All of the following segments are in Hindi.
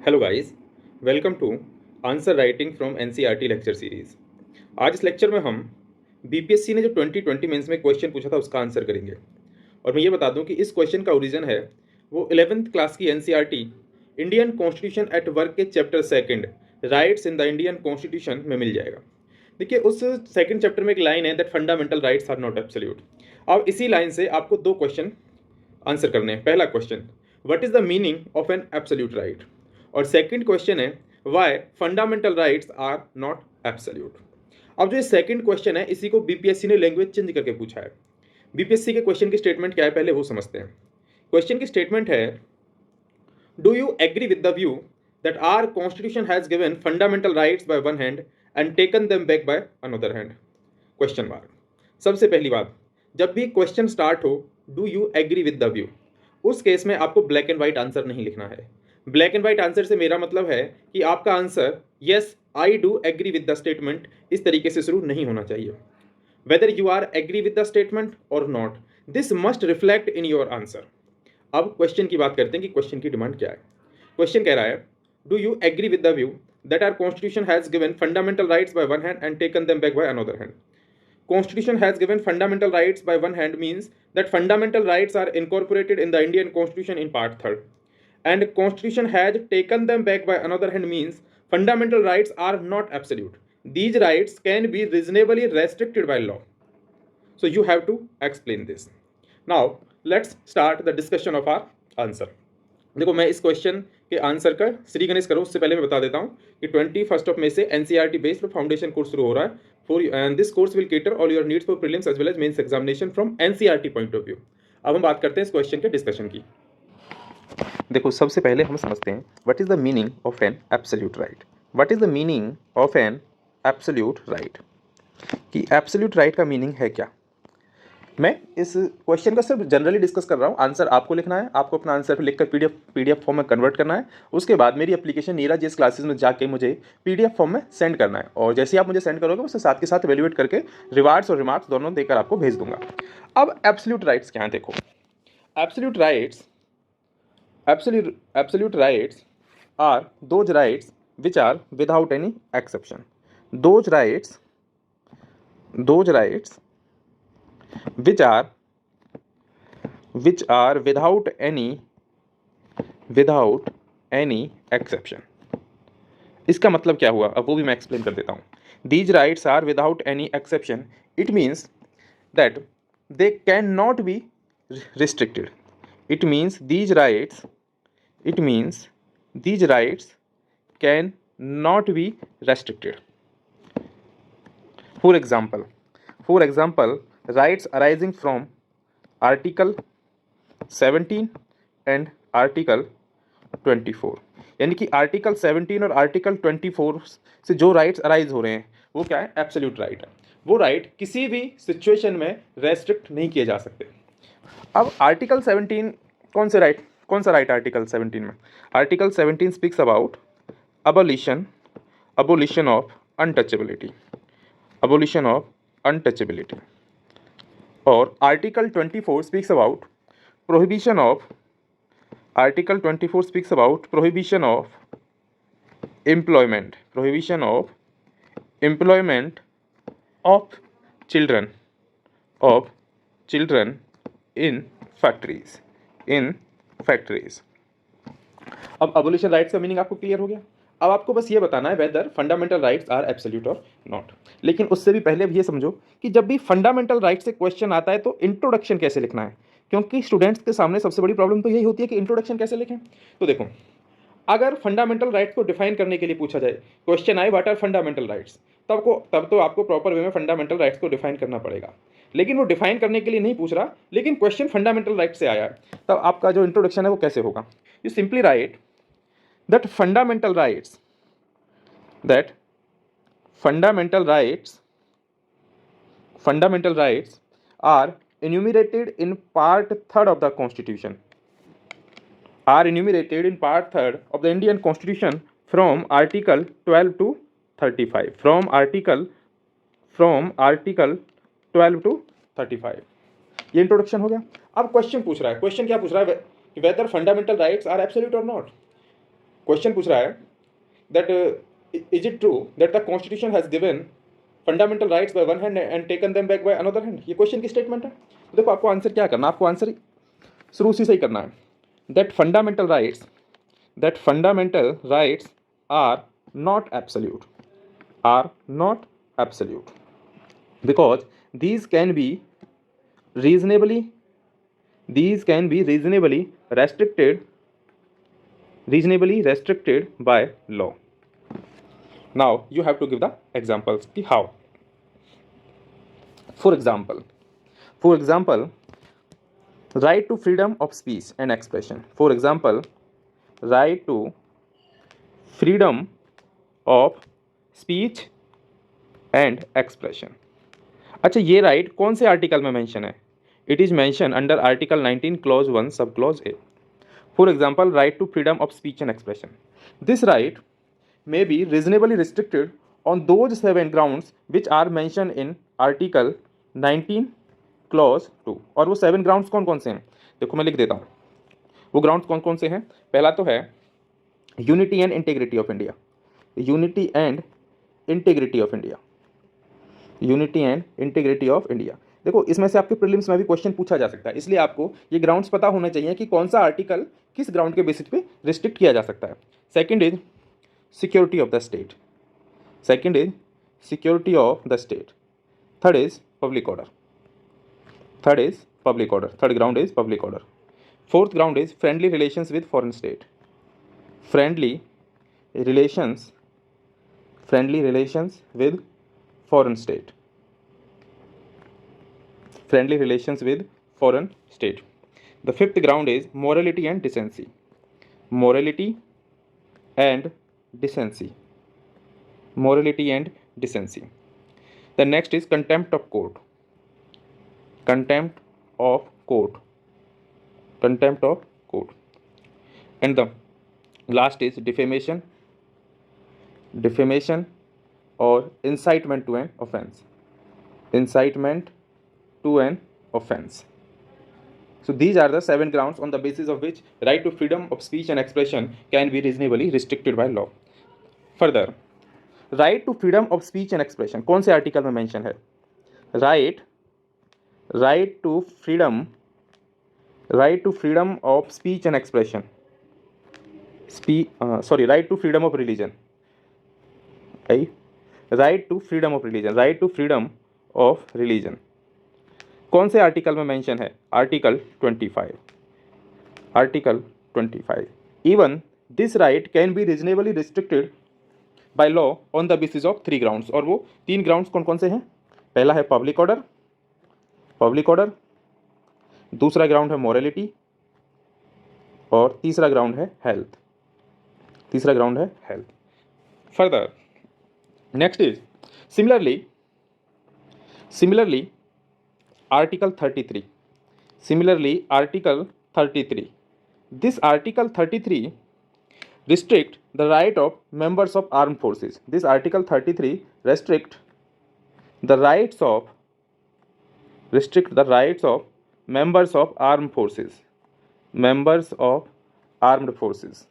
Hello guys, welcome to answer writing from NCERT lecture series. आज इस लेक्चर में हम बीपीएससी ने जो 2020 मेंस में क्वेश्चन पूछा था उसका आंसर करेंगे। और मैं ये बता दूं कि इस क्वेश्चन का ओरिजिन है वो 11th क्लास की NCERT Indian constitution at work के chapter second rights in the Indian constitution में मिल जाएगा। देखिए, उस सेकंड चैप्टर में एक लाइन है that fundamental rights are not absolute. अब इसी लाइन से आपको दो क्वेश्चन आंसर करने हैं। पहला question, what is the meaning of an absolute right, और सेकंड क्वेश्चन है why fundamental rights are not absolute. अब जो ये सेकंड क्वेश्चन है इसी को बीपीएससी ने लैंग्वेज चेंज करके पूछा है। बीपीएससी के क्वेश्चन की स्टेटमेंट क्या है पहले वो समझते हैं। क्वेश्चन की स्टेटमेंट है, do you agree with the view that our constitution has given fundamental rights by one hand and taken them back by another hand. Question mark. सबसे पहली बात, जब भी क्वेश्चन स्टार्ट हो do you agree with the view, उस केस में आपको ब्लैक एंड व्हाइट आंसर नहीं लिखना है। ब्लैक एंड व्हाइट आंसर से मेरा मतलब है कि आपका answer yes I do agree with the statement इस तरीके से शुरू नहीं होना चाहिए। Whether you are agree with the statement और not, this must reflect in your answer. अब क्वेश्चन की बात करते हैं कि क्वेश्चन की डिमांड क्या है। क्वेश्चन कह रहा है, do you agree with the view that our constitution has given fundamental rights by one hand and taken them back by another hand. Constitution has given fundamental rights by one hand means that fundamental rights are incorporated in the Indian Constitution in Part 3rd. And Constitution has taken them back by another hand means fundamental rights are not absolute. These rights can be reasonably restricted by law. So you have to explain this. Now let's start the discussion of our answer. देखो, मैं इस क्वेश्चन के आंसर का श्री गणेश करूँ उससे पहले मैं बता देता हूँ कि 21 मई से एनसीईआरटी बेस्ड फाउंडेशन कोर्स शुरू हो रहा है for and this course will cater all your needs for prelims as well as mains examination from NCERT point of view. अब हम बात करते हैं इस क्वेश्चन के डिस्कशन की। देखो, सबसे पहले हम समझते हैं what is the meaning of an absolute right. What is the meaning of an absolute right, कि एब्सोल्यूट राइट का मीनिंग है क्या। मैं इस क्वेश्चन का सिर्फ जनरली डिस्कस कर रहा हूँ। आंसर आपको लिखना है, आपको अपना आंसर लिखकर पीडीएफ फॉर्म में कन्वर्ट करना है। उसके बाद मेरी एप्लीकेशन नीरज जीएस क्लासेस में जाके मुझे पीडीएफ फॉर्म में सेंड करना है, और जैसे ही आप मुझे सेंड करोगे उससे साथ के साथ एवेल्युएट करके रिवार्ड्स और रिमार्क्स दोनों देकर आपको भेज दूंगा। अब एब्सोल्यूट राइट्स क्या हैं, देखो। Absolute rights are those rights which are without any exception. Those rights which are without any exception। इसका मतलब क्या हुआ, अब वो भी मैं एक्सप्लेन कर देता हूँ। These rights are without any exception, it means that they cannot be restricted। It means these rights cannot be restricted। For example, rights arising from Article 17 and Article 24, यानी कि आर्टिकल 17 और आर्टिकल 24 से जो राइट्स अराइज हो रहे हैं वो क्या है, एब्सोल्यूट राइट है। वो राइट किसी भी सिचुएशन में रेस्ट्रिक्ट नहीं किए जा सकते। अब आर्टिकल 17 कौन सा राइट आर्टिकल 17 में? Article 17 speaks about abolition of untouchability, और article 24 speaks about prohibition of employment of children in factories। अब abolition राइट्स का मीनिंग आपको क्लियर हो गया। अब आपको बस ये बताना है whether fundamental rights are absolute और नॉट। लेकिन उससे भी पहले ये समझो कि जब भी फंडामेंटल राइट्स से क्वेश्चन आता है तो इंट्रोडक्शन कैसे लिखना है, क्योंकि स्टूडेंट्स के सामने सबसे बड़ी प्रॉब्लम तो यही होती है कि इंट्रोडक्शन कैसे लिखें। तो देखो, अगर फंडामेंटल राइट्स को डिफाइन करने के लिए पूछा जाए, क्वेश्चन आए व्हाट आर फंडामेंटल राइट्स, तब तो आपको प्रॉपर वे में फंडामेंटल राइट्स को डिफाइन करना पड़ेगा। लेकिन वो डिफाइन करने के लिए नहीं पूछ रहा, लेकिन क्वेश्चन फंडामेंटल राइट से आया है, तब आपका जो इंट्रोडक्शन है वो कैसे होगा। You simply write that fundamental rights are enumerated in part 3rd of the Constitution, of the Indian Constitution from Article 12 to 35, from Article 12 to 35। ये इंट्रोडक्शन हो गया। अब क्वेश्चन पूछ रहा है, क्वेश्चन क्या पूछ रहा है, whether fundamental rights are absolute और नॉट। क्वेश्चन पूछ रहा है that is it true that the constitution has given fundamental rights by one hand and taken them back by another hand. ये क्वेश्चन की स्टेटमेंट है। तो देखो आपको आंसर क्या करना है, आपको आंसर शुरू से ही करना है। That fundamental rights are not absolute, are not absolute, because these can be reasonably restricted by law. Now you have to give the examples ki how. For example, right to freedom of speech and expression. For example, right to freedom of speech and expression. अच्छा, ये राइट कौन से आर्टिकल में मेंशन है? It is mention under article 19 clause 1 sub clause A. For example, right to freedom of speech and expression. This right may be reasonably restricted on those 7 grounds which are mentioned in article 19 clause 2। और वो 7 grounds कौन कौन से हैं? देखो मैं लिख देता हूँ वो grounds कौन कौन से हैं। पहला तो है unity and integrity of India, unity and integrity of India, unity and integrity of India. देखो इसमें से आपके प्रीलिम्स में भी क्वेश्चन पूछा जा सकता है, इसलिए आपको ये ग्राउंड्स पता होने चाहिए कि कौन सा आर्टिकल किस ग्राउंड के बेसिस पे रिस्ट्रिक्ट किया जा सकता है। Second is security of the state, second is security of the state. Third is public order, third is public order, third ground is public order. Fourth ground is friendly relations with foreign state, friendly relations, friendly relations with foreign state, friendly relations with foreign state. The fifth ground is morality and decency, morality and decency, morality and decency. The next is contempt of court, contempt of court, contempt of court. And the last is defamation, defamation or incitement to an offense, incitement to an offense. So these are the 7 grounds on the basis of which right to freedom of speech and expression can be reasonably restricted by law. Further, right to freedom of speech and expression कौन से आर्टिकल में मेंशन है? right to freedom of speech and expression, right to freedom of religion, right to freedom of religion, right to freedom of religion कौन से आर्टिकल में मेंशन है? Article 25, article 25। Even this right can be reasonably restricted by law on the basis of 3 grounds. और वो 3 ग्राउंड्स कौन कौन से हैं? पहला है पब्लिक ऑर्डर, पब्लिक ऑर्डर, दूसरा ग्राउंड है मोरालिटी, और तीसरा ग्राउंड है हेल्थ, तीसरा ग्राउंड है health. Further next is similarly Article 33, similarly Article 33, this Article 33 restrict the right of members of armed forces, this Article 33 restrict the rights of members of armed forces, members of armed forces.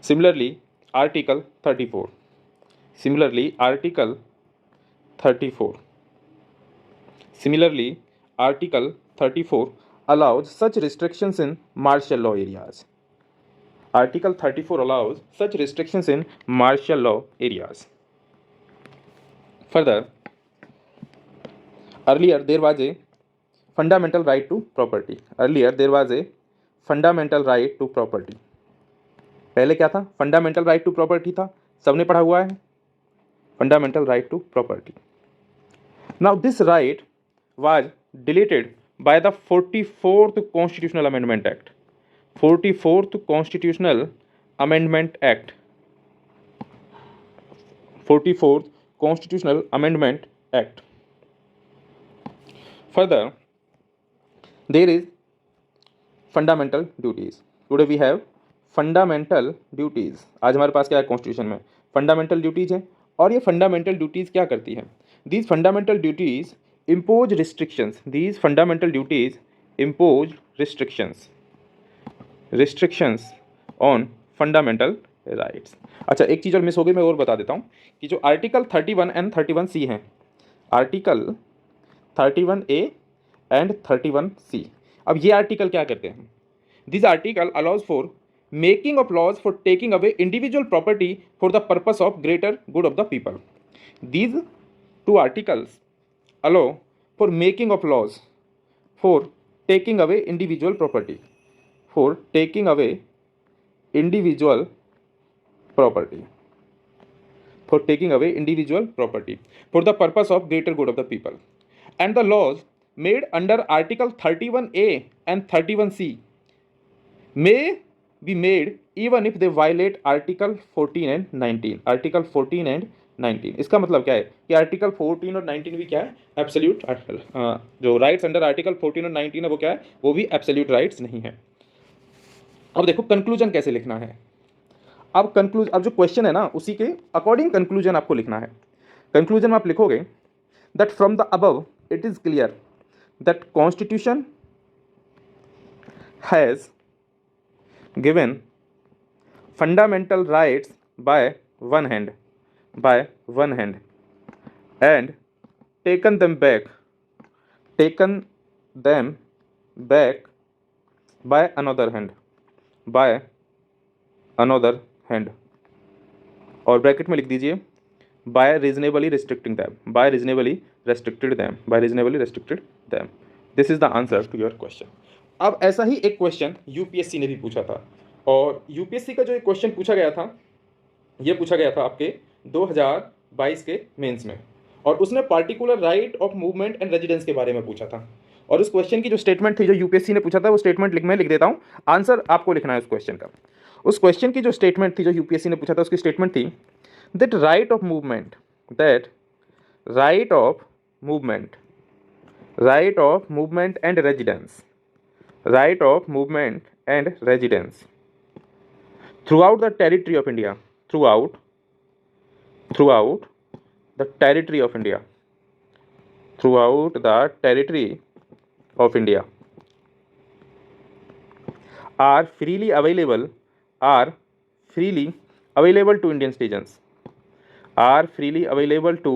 Similarly Article 34, similarly Article 34, similarly Article 34 allows such restrictions in martial law areas, Article 34 allows such restrictions in martial law areas. Further, earlier there was a fundamental right to property, earlier there was a fundamental right to property। पहले क्या था? फंडामेंटल राइट टू प्रॉपर्टी था, सबने पढ़ा हुआ है, fundamental right to property. Now this right was deleted by the 44th Constitutional Amendment Act, 44th Constitutional Amendment Act, 44th Constitutional Amendment Act. Further, there is fundamental duties. Today we have fundamental duties। आज हमारे पास क्या है कॉन्स्टिट्यूशन में? फंडामेंटल ड्यूटीज है। और ये फंडामेंटल ड्यूटीज क्या करती हैं? These fundamental duties impose restrictions, these fundamental duties impose restrictions restrictions on fundamental rights. अच्छा, एक चीज़ और मिस हो गई, मैं और बता देता हूँ कि जो आर्टिकल 31 एंड 31C हैं, आर्टिकल 31A एंड 31C, अब ये आर्टिकल क्या करते हैं? This article allows for making of laws for taking away individual property for the purpose of greater good of the people. These two articles allow for making of laws for taking away individual property, for taking away individual property, for taking away individual property for the purpose of greater good of the people, and the laws made under article 31A and 31C may be made even if they violate article 14 and 19, article 14 and 19। इसका मतलब क्या है कि आर्टिकल 14 और 19 भी क्या है? एब्सोल्यूट, जो राइट्स अंडर आर्टिकल 14 और 19 है वो क्या है? वो भी एब्सोल्यूट राइट्स नहीं है। अब देखो कंक्लूजन कैसे लिखना है। अब जो क्वेश्चन है ना उसी के अकॉर्डिंग कंक्लूजन आपको लिखना है। कंक्लूजन में आप लिखोगे that from the above it is clear that constitution has given fundamental rights by one hand and taken them back by another hand, और ब्रैकेट में लिख दीजिए by reasonably restricted them. This is the answer to your question. अब ऐसा ही एक क्वेश्चन यूपीएससी ने भी पूछा था, और यूपीएससी का जो एक क्वेश्चन पूछा गया था, ये पूछा गया था आपके 2022 के मेंस में, और उसने particular right of movement and residence के बारे में पूछा था। और उस क्वेश्चन की जो स्टेटमेंट थी जो यूपीएससी ने पूछा था, वो स्टेटमेंट मैं लिख देता हूँ, आंसर आपको लिखना है उस क्वेश्चन का। उस क्वेश्चन की जो स्टेटमेंट थी जो यूपीएससी ने पूछा था, उसकी स्टेटमेंट थी that right of movement and residence throughout the territory of India, throughout the territory of India are freely available to Indian citizens, but are freely available to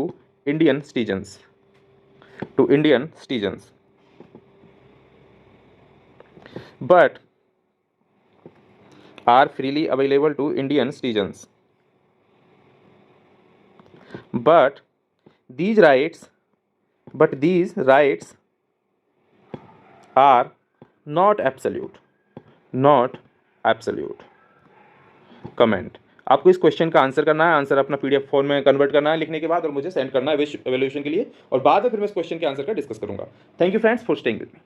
Indian citizens, but these rights are not absolute। Comment. आपको इस क्वेश्चन का आंसर करना है, आंसर अपना पीडीएफ फॉर्म में कन्वर्ट करना है लिखने के बाद, और मुझे सेंड करना है एवल्यूशन के लिए, और बाद में फिर मैं इस क्वेश्चन के आंसर का डिस्कस करूंगा। Thank you friends for staying with me.